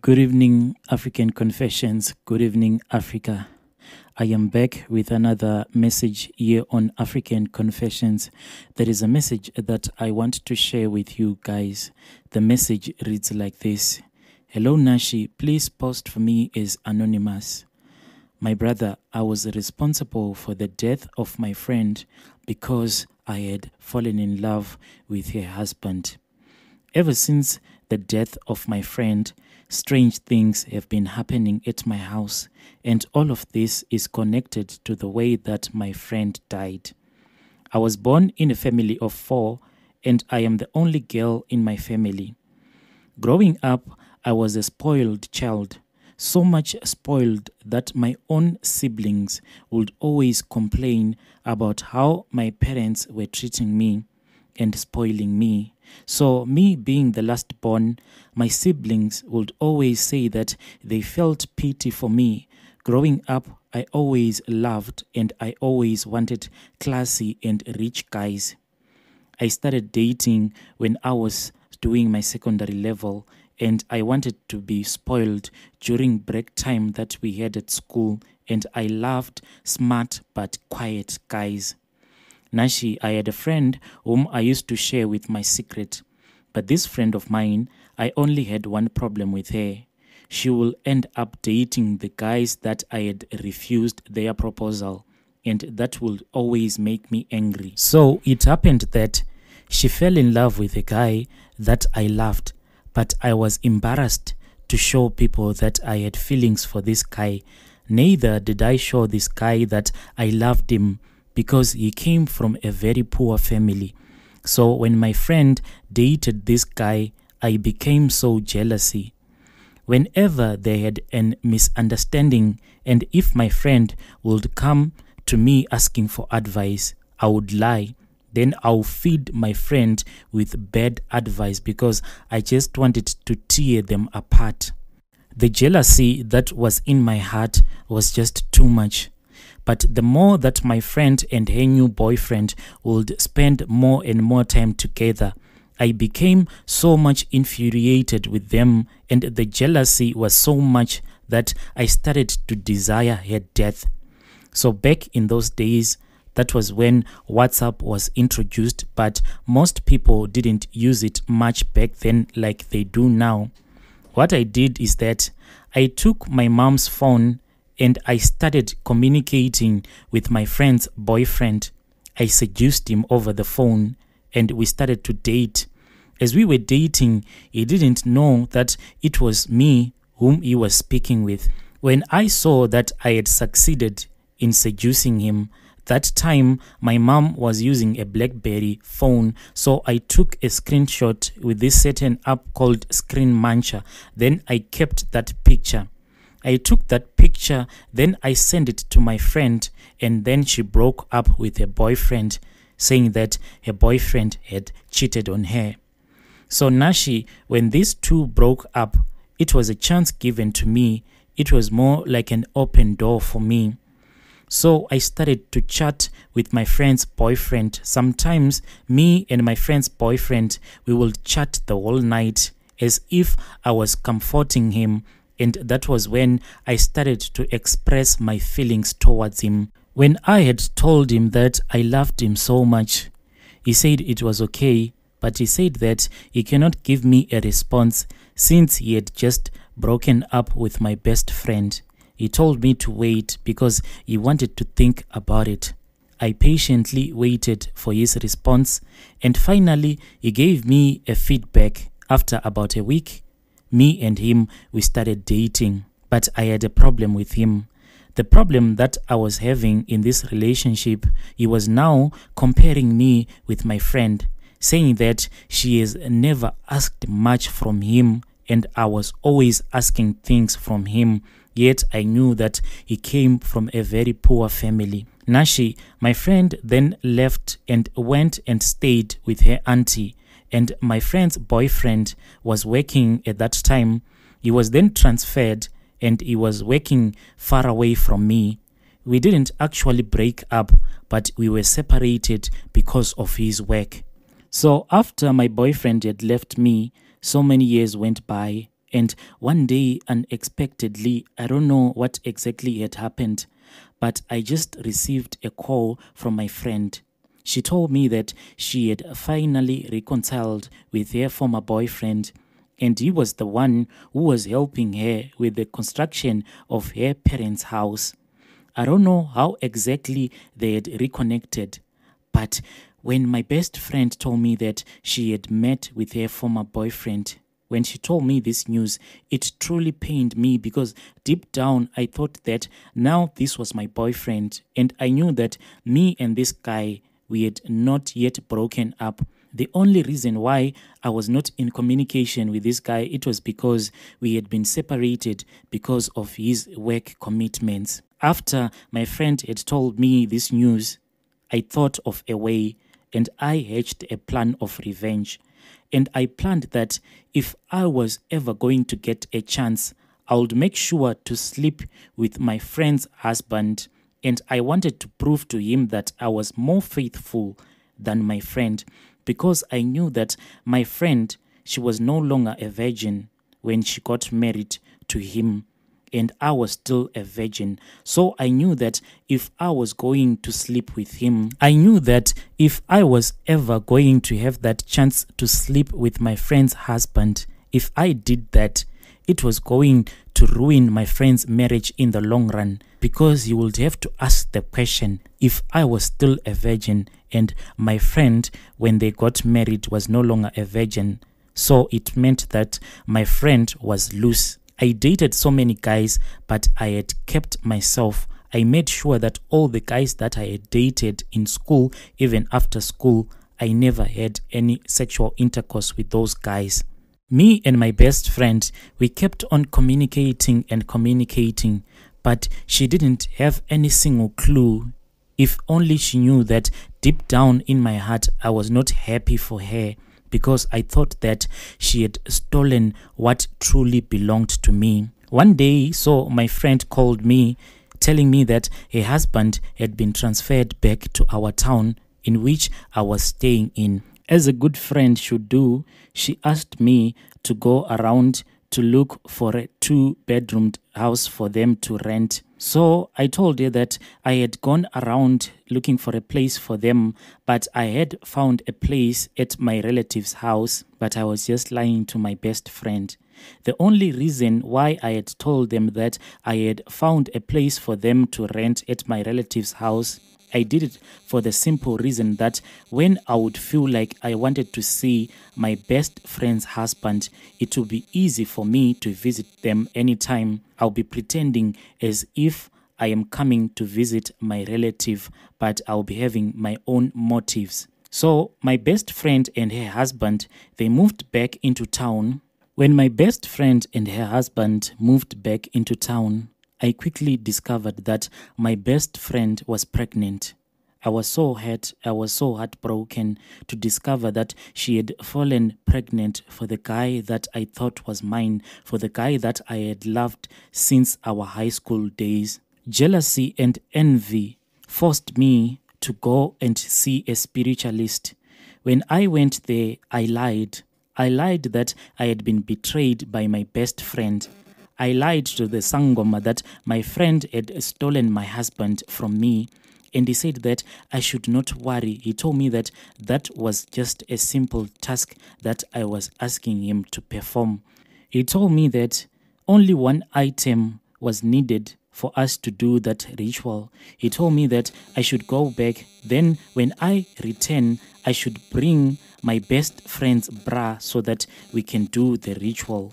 Good evening, African Confessions. Good evening, Africa. I am back with another message here on African Confessions. There is a message that I want to share with you guys. The message reads like this. Hello, Nashi. Please post for me as anonymous. My brother, I was responsible for the death of my friend because I had fallen in love with her husband. Ever since the death of my friend, strange things have been happening at my house, and all of this is connected to the way that my friend died. I was born in a family of 4, and I am the only girl in my family. Growing up, I was a spoiled child, so much spoiled that my own siblings would always complain about how my parents were treating me and spoiling me. So me being the last born, my siblings would always say that they felt pity for me. Growing up, I always loved and I always wanted classy and rich guys. I started dating when I was doing my secondary level, and I wanted to be spoiled during break time that we had at school, and I loved smart but quiet guys. Nashi, I had a friend whom I used to share with my secret. But this friend of mine, I only had one problem with her. She will end up dating the guys that I had refused their proposal, and that will always make me angry. So it happened that she fell in love with a guy that I loved, but I was embarrassed to show people that I had feelings for this guy. Neither did I show this guy that I loved him, because he came from a very poor family. So when my friend dated this guy, I became so jealousy. Whenever they had a misunderstanding, and if my friend would come to me asking for advice, I would lie. Then I'll feed my friend with bad advice because I just wanted to tear them apart. The jealousy that was in my heart was just too much. But the more that my friend and her new boyfriend would spend more and more time together, I became so much infuriated with them, and the jealousy was so much that I started to desire her death. So back in those days, that was when WhatsApp was introduced, but most people didn't use it much back then like they do now. What I did is that I took my mom's phone and I started communicating with my friend's boyfriend. I seduced him over the phone and we started to date. As we were dating, he didn't know that it was me whom he was speaking with. When I saw that I had succeeded in seducing him, that time my mom was using a BlackBerry phone, so I took a screenshot with this certain app called Screen Muncher. Then I kept that picture. I took that picture, then I sent it to my friend, and then she broke up with her boyfriend, saying that her boyfriend had cheated on her. So Nashi, when these two broke up, it was a chance given to me. It was more like an open door for me. So I started to chat with my friend's boyfriend. Sometimes me and my friend's boyfriend, we will chat the whole night as if I was comforting him. And that was when I started to express my feelings towards him. When I had told him that I loved him so much, he said it was okay, but he said that he cannot give me a response since he had just broken up with my best friend. He told me to wait because he wanted to think about it. I patiently waited for his response, and finally he gave me a feedback. After about a week, me and him, we started dating, but I had a problem with him. The problem that I was having in this relationship, he was now comparing me with my friend, saying that she has never asked much from him, and I was always asking things from him, yet I knew that he came from a very poor family. Nashi, my friend, then left and went and stayed with her auntie. And my friend's boyfriend was working at that time. He was then transferred and he was working far away from me. We didn't actually break up, but we were separated because of his work. So after my boyfriend had left me, so many years went by And one day, unexpectedly, I don't know what exactly had happened, but I just received a call from my friend. She told me that she had finally reconciled with her former boyfriend, and he was the one who was helping her with the construction of her parents' house. I don't know how exactly they had reconnected, but when my best friend told me that she had met with her former boyfriend, when she told me this news, it truly pained me because deep down I thought that now this was my boyfriend, and I knew that me and this guy, we had not yet broken up. The only reason why I was not in communication with this guy, it was because we had been separated because of his work commitments. After my friend had told me this news, I thought of a way and I hatched a plan of revenge. And I planned that if I was ever going to get a chance, I would make sure to sleep with my friend's husband. And I wanted to prove to him that I was more faithful than my friend, because I knew that my friend, she was no longer a virgin when she got married to him, and I was still a virgin. So I knew that if I was going to sleep with him, I knew that if I was ever going to have that chance to sleep with my friend's husband, if I did that, it was going to ruin my friend's marriage in the long run, because you would have to ask the question, if I was still a virgin and my friend, when they got married, was no longer a virgin, so it meant that my friend was loose. I dated so many guys, but I had kept myself. I made sure that all the guys that I had dated in school, even after school, I never had any sexual intercourse with those guys. Me and my best friend, we kept on communicating and communicating, but she didn't have any single clue. If only she knew that deep down in my heart, I was not happy for her, because I thought that she had stolen what truly belonged to me. One day, so my friend called me, telling me that her husband had been transferred back to our town in which I was staying in. As a good friend should do, she asked me to go around to look for a 2-bedroom house for them to rent. So I told her that I had gone around looking for a place for them, but I had found a place at my relative's house, but I was just lying to my best friend. The only reason why I had told them that I had found a place for them to rent at my relative's house, I did it for the simple reason that when I would feel like I wanted to see my best friend's husband, it would be easy for me to visit them anytime. I'll be pretending as if I am coming to visit my relative, but I'll be having my own motives. So my best friend and her husband, they moved back into town. When my best friend and her husband moved back into town, I quickly discovered that my best friend was pregnant. I was so hurt, I was so heartbroken to discover that she had fallen pregnant for the guy that I thought was mine, for the guy that I had loved since our high school days. Jealousy and envy forced me to go and see a spiritualist. When I went there, I lied. I lied that I had been betrayed by my best friend. I lied to the Sangoma that my friend had stolen my husband from me, and he said that I should not worry. He told me that that was just a simple task that I was asking him to perform. He told me that only one item was needed for us to do that ritual. He told me that I should go back. Then when I return, I should bring my best friend's bra so that we can do the ritual.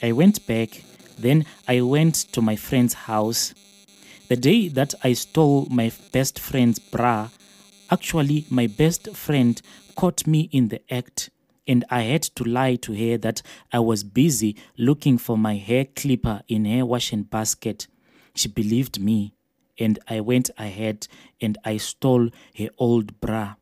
I went back. Then I went to my friend's house. The day that I stole my best friend's bra, actually my best friend caught me in the act, and I had to lie to her that I was busy looking for my hair clipper in her washing basket. She believed me, and I went ahead and I stole her old bra.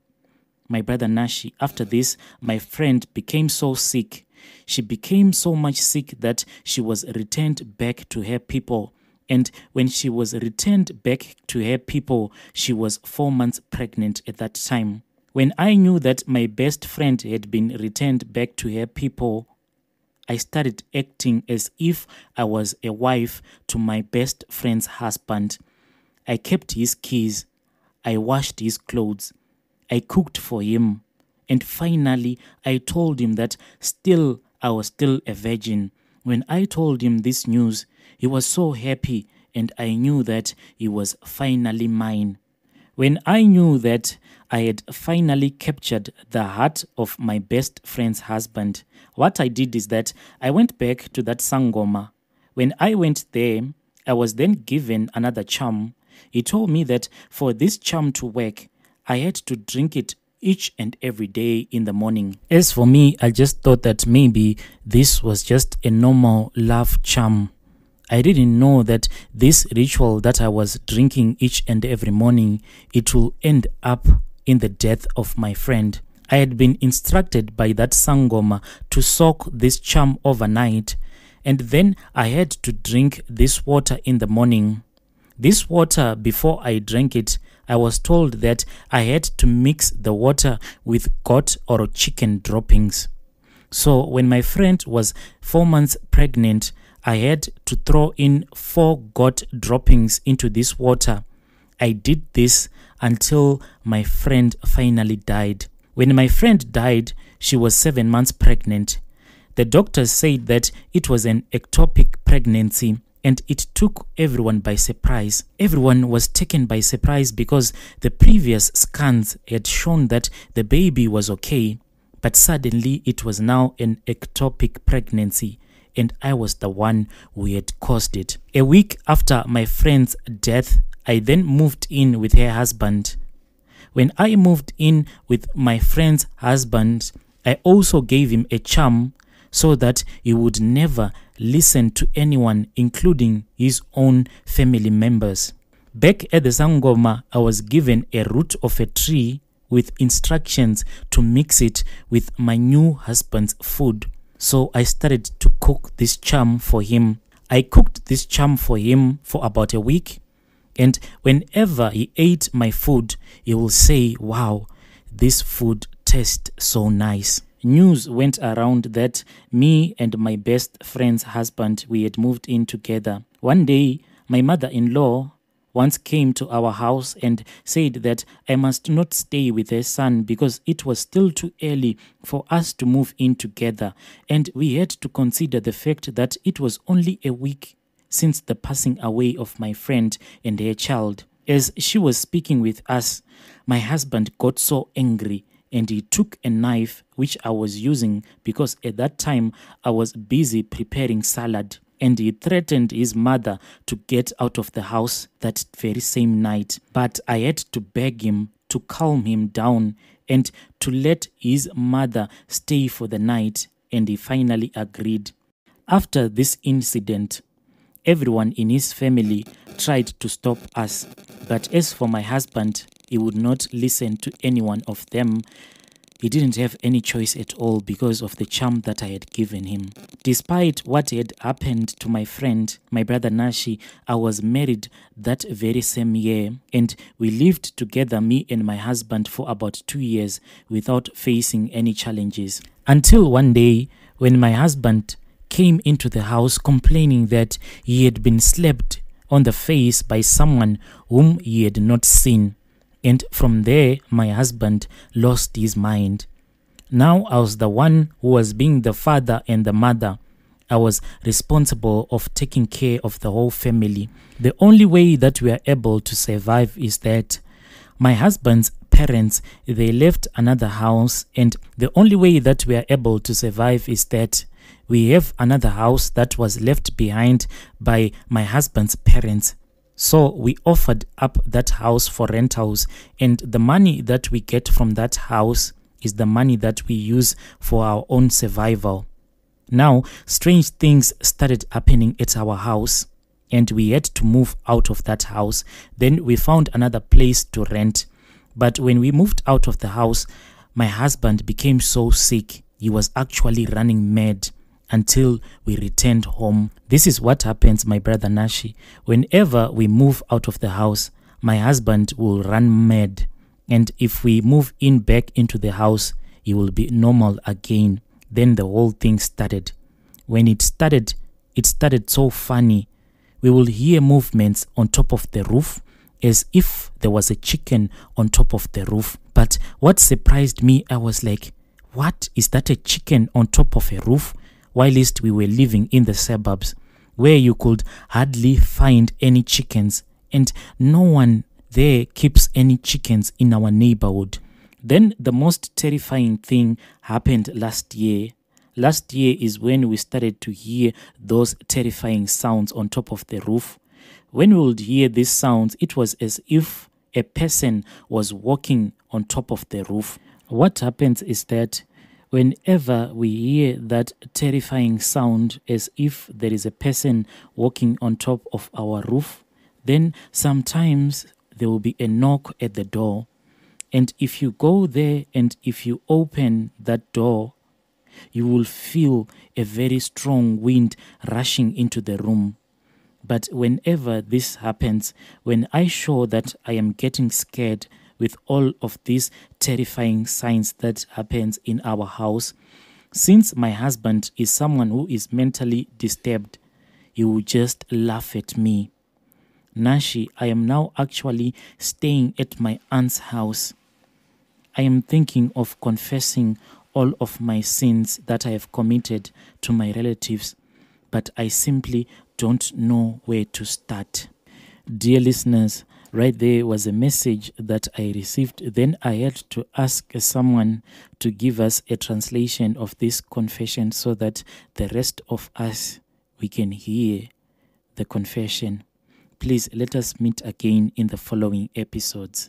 My brother Nashi, after this, my friend became so sick. She became so much sick that she was returned back to her people. And when she was returned back to her people, she was 4 months pregnant at that time. When I knew that my best friend had been returned back to her people, I started acting as if I was a wife to my best friend's husband. I kept his keys. I washed his clothes. I cooked for him. And finally, I told him that I was still a virgin. When I told him this news, he was so happy, and I knew that he was finally mine. When I knew that I had finally captured the heart of my best friend's husband, what I did is that I went back to that Sangoma. When I went there, I was then given another charm. He told me that for this charm to work, I had to drink it each and every day in the morning. As for me, I just thought that maybe this was just a normal love charm. I didn't know that this ritual that I was drinking each and every morning, it will end up in the death of my friend. I had been instructed by that Sangoma to soak this charm overnight, and then I had to drink this water in the morning. This water, before I drank it, I was told that I had to mix the water with goat or chicken droppings. So when my friend was 4 months pregnant, I had to throw in 4 goat droppings into this water. I did this until my friend finally died. When my friend died, she was 7 months pregnant. The doctors said that it was an ectopic pregnancy, and it took everyone by surprise. Everyone was taken by surprise because the previous scans had shown that the baby was okay, but suddenly it was now an ectopic pregnancy, and I was the one who had caused it. A week after my friend's death, I then moved in with her husband. When I moved in with my friend's husband, I also gave him a charm so that he would never listen to anyone, including his own family members. Back at the Sangoma, I was given a root of a tree with instructions to mix it with my new husband's food. So I started to cook this charm for him. I cooked this charm for him for about a week, and whenever he ate my food, he will say, "Wow, this food tastes so nice." News went around that me and my best friend's husband, we had moved in together. One day, my mother-in-law once came to our house and said that I must not stay with her son because it was still too early for us to move in together, and we had to consider the fact that it was only a week since the passing away of my friend and her child. As she was speaking with us, my husband got so angry and he took a knife which I was using because at that time I was busy preparing salad, and he threatened his mother to get out of the house that very same night. But I had to beg him to calm him down and to let his mother stay for the night, and he finally agreed. After this incident, everyone in his family tried to stop us, but as for my husband, he would not listen to any one of them. He didn't have any choice at all because of the charm that I had given him. Despite what had happened to my friend, my brother Nashi, I was married that very same year, and we lived together, me and my husband, for about 2 years without facing any challenges. Until one day, when my husband came into the house complaining that he had been slapped on the face by someone whom he had not seen. And from there, my husband lost his mind. Now I was the one who was being the father and the mother. I was responsible of taking care of the whole family. The only way that we are able to survive is that my husband's parents, they left another house, and the only way that we are able to survive is that we have another house that was left behind by my husband's parents. So we offered up that house for rentals, and the money that we get from that house is the money that we use for our own survival. Now, strange things started happening at our house, and we had to move out of that house. Then we found another place to rent. But when we moved out of the house, my husband became so sick. He was actually running mad until we returned home. This is what happens, my brother Nashi. Whenever we move out of the house, my husband will run mad. And if we move in back into the house, he will be normal again. Then the whole thing started. When it started so funny. We will hear movements on top of the roof as if there was a chicken on top of the roof. But what surprised me, I was like, what? Is that a chicken on top of a roof? Whilst we were living in the suburbs where you could hardly find any chickens, and no one there keeps any chickens in our neighborhood. Then the most terrifying thing happened last year. Last year is when we started to hear those terrifying sounds on top of the roof. When we would hear these sounds, it was as if a person was walking on top of the roof. What happens is that whenever we hear that terrifying sound as if there is a person walking on top of our roof, then sometimes there will be a knock at the door. And if you go there and if you open that door, you will feel a very strong wind rushing into the room. But whenever this happens, when I show that I am getting scared with all of these terrifying signs that happens in our house, since my husband is someone who is mentally disturbed, he will just laugh at me. Nashi, I am now actually staying at my aunt's house. I am thinking of confessing all of my sins that I have committed to my relatives, but I simply don't know where to start. Dear listeners, right there was a message that I received. Then I had to ask someone to give us a translation of this confession so that the rest of us, we can hear the confession. Please let us meet again in the following episodes.